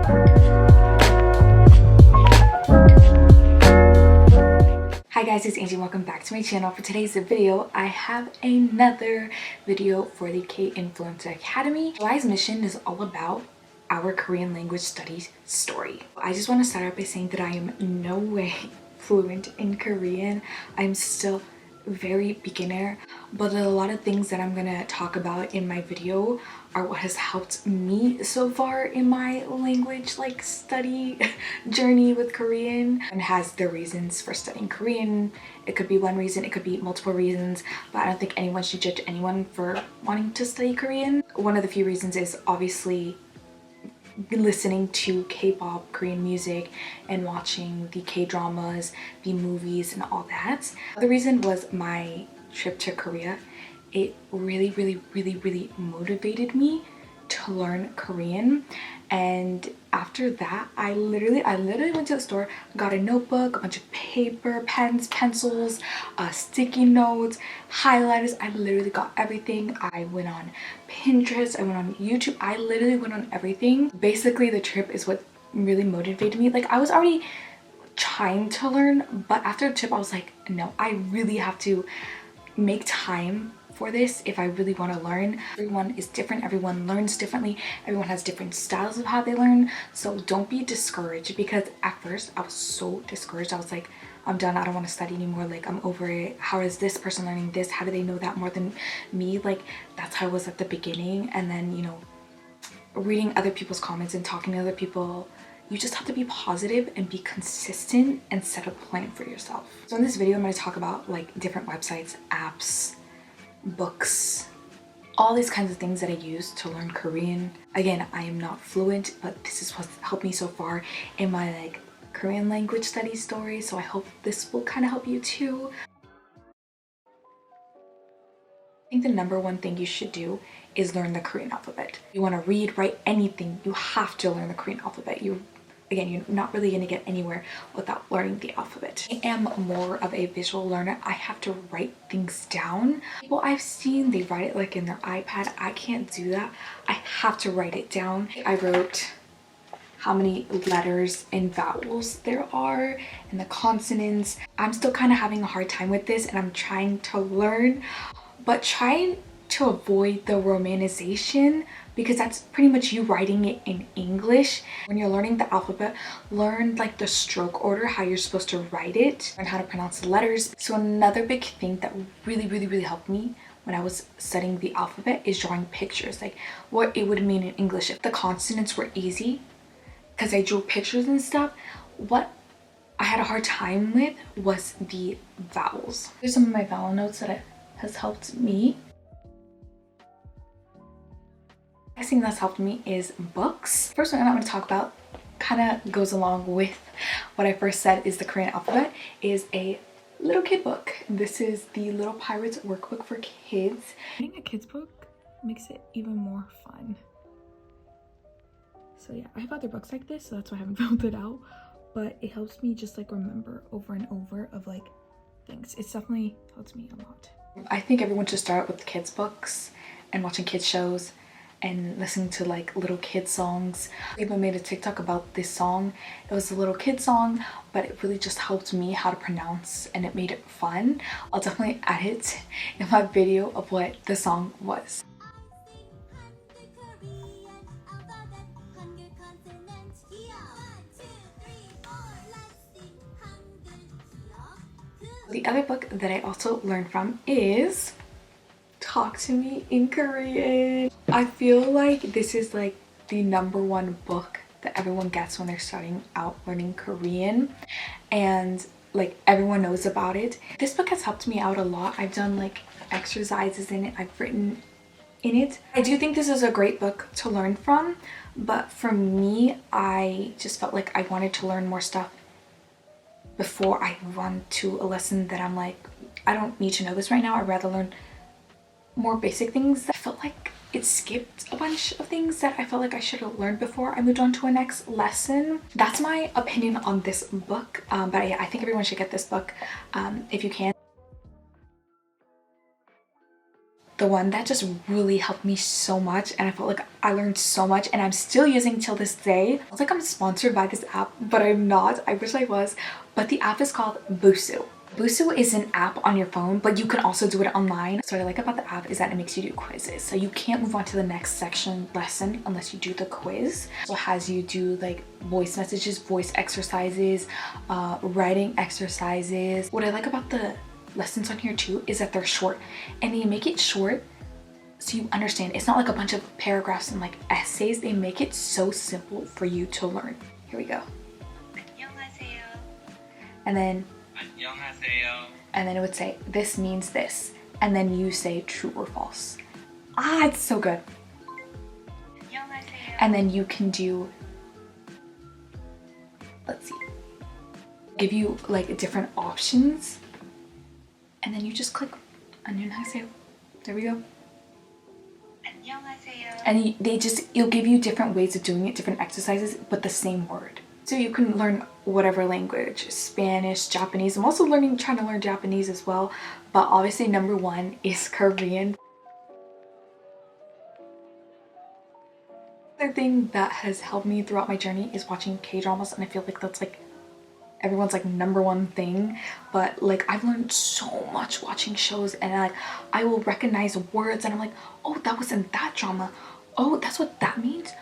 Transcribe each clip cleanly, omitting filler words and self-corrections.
Hi guys, it's Angie. Welcome back to my channel. For today's video, I have another video for the K-Influencer Academy. July's mission is all about our Korean language studies story. I just want to start out by saying that I am no way fluent in Korean. I'm still very beginner, but a lot of things that I'm gonna talk about in my video are what has helped me so far in my language study journey with Korean, and has the reasons for studying Korean. It could be one reason, it could be multiple reasons, but I don't think anyone should judge anyone for wanting to study Korean. One of the few reasons is obviously listening to K-pop, Korean music, and watching the K-dramas, the movies, and all that. The reason was my trip to Korea. It really motivated me to learn Korean, and after that I literally went to the store, got a notebook, a bunch of paper, pens, pencils, sticky notes, highlighters. I literally got everything. I went on Pinterest, I went on YouTube, I literally went on everything. Basically the trip is what really motivated me. I was already trying to learn, but after the trip I was like, no, I really have to make time for this if I really want to learn. Everyone is different, everyone learns differently, everyone has different styles of how they learn, so don't be discouraged, because at first I was so discouraged. I was like, I'm done, I don't want to study anymore, I'm over it. How is this person learning this? How do they know that more than me? That's how I was at the beginning. And then, you know, reading other people's comments and talking to other people, you just have to be positive and be consistent and set a plan for yourself. So in this video I'm going to talk about different websites, apps, books, all these kinds of things that I use to learn Korean. Again, I am not fluent, but this is what's helped me so far in my Korean language study story, so I hope this will kind of help you too. I think the number one thing you should do is learn the Korean alphabet. You want to read, write, anything, you have to learn the Korean alphabet. Again, you're not really going to get anywhere without learning the alphabet. I am more of a visual learner. I have to write things down. People I've seen, they write it in their iPad. I can't do that. I have to write it down. I wrote how many letters and vowels there are and the consonants. I'm still kind of having a hard time with this, and I'm trying to learn, but trying to avoid the romanization, because that's pretty much you writing it in English. When you're learning the alphabet, learn the stroke order, how you're supposed to write it, learn how to pronounce the letters. So another big thing that really helped me when I was studying the alphabet is drawing pictures, what it would mean in English. If the consonants were easy, because I drew pictures and stuff, what I had a hard time with was the vowels. Here's some of my vowel notes that has helped me. Next thing that's helped me is books. First one I'm going to talk about kind of goes along with what I first said is the Korean alphabet, is a little kid book. This is the Little Pirates workbook for kids. Reading a kid's book makes it even more fun. So yeah, I have other books like this, so that's why I haven't filled it out, but it helps me just remember over and over of things. It's definitely helped me a lot. I think everyone should start with kids books and watching kids shows and listening to little kid songs. I even made a TikTok about this song. It was a little kid song, but it really just helped me how to pronounce, and it made it fun. I'll definitely add it in my video of what the song was. The other book that I also learned from is Talk to Me in Korean. I feel like this is the #1 book that everyone gets when they're starting out learning Korean, and everyone knows about it. This book has helped me out a lot. I've done exercises in it, I've written in it. I do think this is a great book to learn from, but for me, I just felt I wanted to learn more stuff before I move on to a lesson that I'm I don't need to know this right now. I'd rather learn more basic things. I felt it skipped a bunch of things that I felt I should have learned before I moved on to a next lesson. That's my opinion on this book, but yeah, I think everyone should get this book if you can. the one that just really helped me so much, and I felt like I learned so much, and I'm still using till this day. It's like I'm sponsored by this app, but I'm not. I wish I was. But the app is called Busuu. Busuu is an app on your phone, but you can also do it online. So what I like about the app is that it makes you do quizzes. So you can't move on to the next section lesson unless you do the quiz. So it has you do like voice messages, voice exercises, writing exercises. What I like about the lessons on here too is that they're short, and they make it short so you understand. It's not like a bunch of paragraphs and like essays. They make it so simple for you to learn. Here we go. And then it would say this means this, and then you say true or false. It's so good. And then you can do, let's see, give you like different options, and then you just click 안녕하세요. There we go. And you'll give you different ways of doing it, different exercises, but the same word. So you can learn whatever language, Spanish, Japanese. I'm also trying to learn Japanese as well, but obviously number one is Korean. Another thing that has helped me throughout my journey is watching K-dramas, and I feel like that's like everyone's like number one thing. But like I've learned so much watching shows, and I will recognize words, and I'm like, oh, that was in that drama. Oh, that's what that means.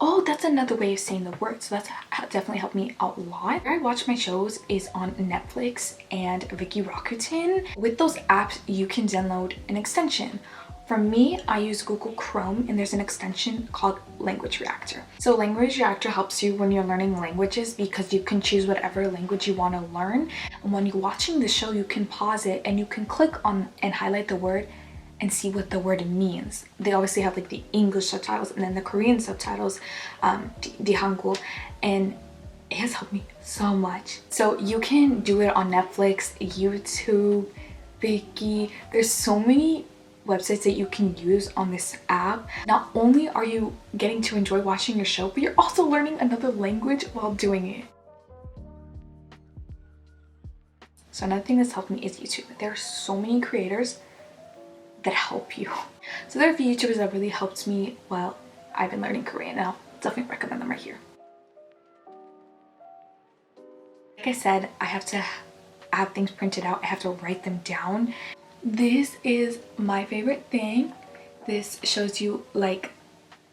Oh, that's another way of saying the word. So that's definitely helped me out a lot. Where I watch my shows is on Netflix and Viki Rakuten. With those apps, you can download an extension. For me, I use Google Chrome, and there's an extension called Language Reactor. So Language Reactor helps you when you're learning languages because you can choose whatever language you want to learn. And when you're watching the show, you can pause it and you can click on and highlight the word and see what the word means. They obviously have like the English subtitles and then the Korean subtitles, the Hangul, and it has helped me so much. So you can do it on Netflix, YouTube, Viki. There's so many websites that you can use on this app. Not only are you getting to enjoy watching your show, but you're also learning another language while doing it. So another thing that's helped me is YouTube. There are so many creators that help you. So there are a few YouTubers that really helped me while I've been learning Korean, and I'll definitely recommend them right here. Like I said, I have to have things printed out. I have to write them down. This is my favorite thing. This shows you like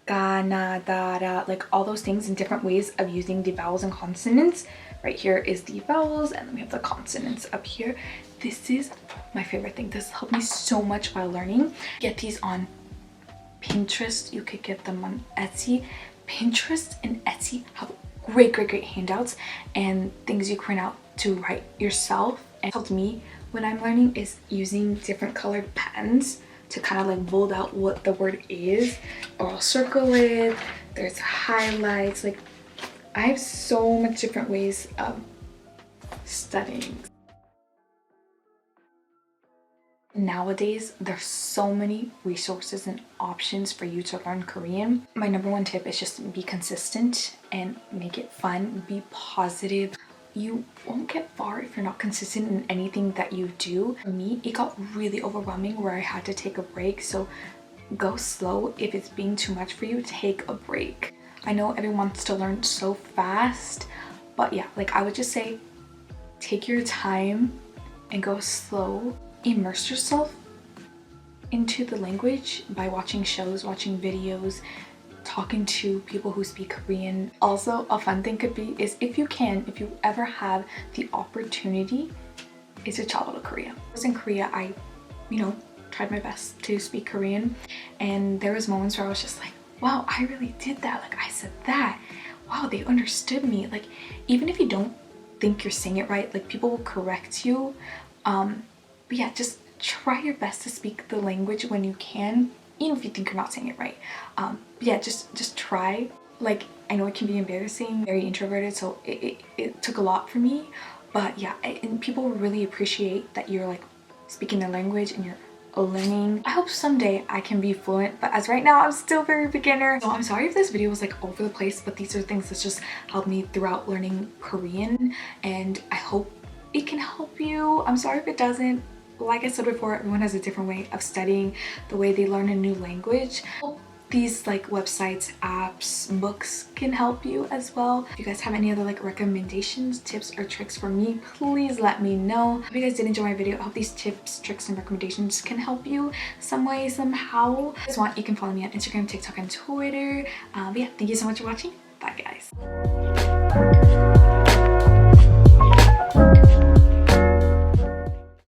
ga, na, da, da, like all those things in different ways of using the vowels and consonants. Right here is the vowels, and then we have the consonants up here. This is my favorite thing. This helped me so much while learning. Get these on Pinterest. You could get them on Etsy. Pinterest and Etsy have great handouts and things you print out to write yourself. And it helped me when I'm learning is using different colored pens to kind of like bold out what the word is, or I'll circle it. There's highlights. Like I have so much different ways of studying. Nowadays, there's so many resources and options for you to learn Korean. My number one tip is just be consistent and make it fun. Be positive. You won't get far if you're not consistent in anything that you do. For me, it got really overwhelming where I had to take a break. So go slow. If it's being too much for you, take a break. I know everyone wants to learn so fast, but yeah, like I would just say, take your time and go slow. Immerse yourself into the language by watching shows, watching videos, talking to people who speak Korean. Also, a fun thing could be is if you ever have the opportunity, is to travel to Korea. I was in Korea, I, tried my best to speak Korean, and there was moments where I was just like, wow, I really did that. Like I said that. Wow, they understood me. Like even if you don't think you're saying it right, like people will correct you. But yeah, just try your best to speak the language when you can, even if you think you're not saying it right. But yeah, just try. Like I know it can be embarrassing, very introverted, so it took a lot for me. But yeah, and people really appreciate that you're like speaking their language and you're learning. I hope someday I can be fluent, but as right now I'm still very beginner. So I'm sorry if this video was like over the place, but these are things that just helped me throughout learning Korean, and I hope it can help you. I'm sorry if it doesn't. like I said before, everyone has a different way of studying, the way they learn a new language. These like websites, apps, books can help you as well. If you guys have any other like recommendations, tips, or tricks for me, please let me know. If you guys did enjoy my video, I hope these tips, tricks, and recommendations can help you some way, somehow. If you guys want, you can follow me on Instagram, TikTok, and Twitter. But yeah, thank you so much for watching. Bye guys.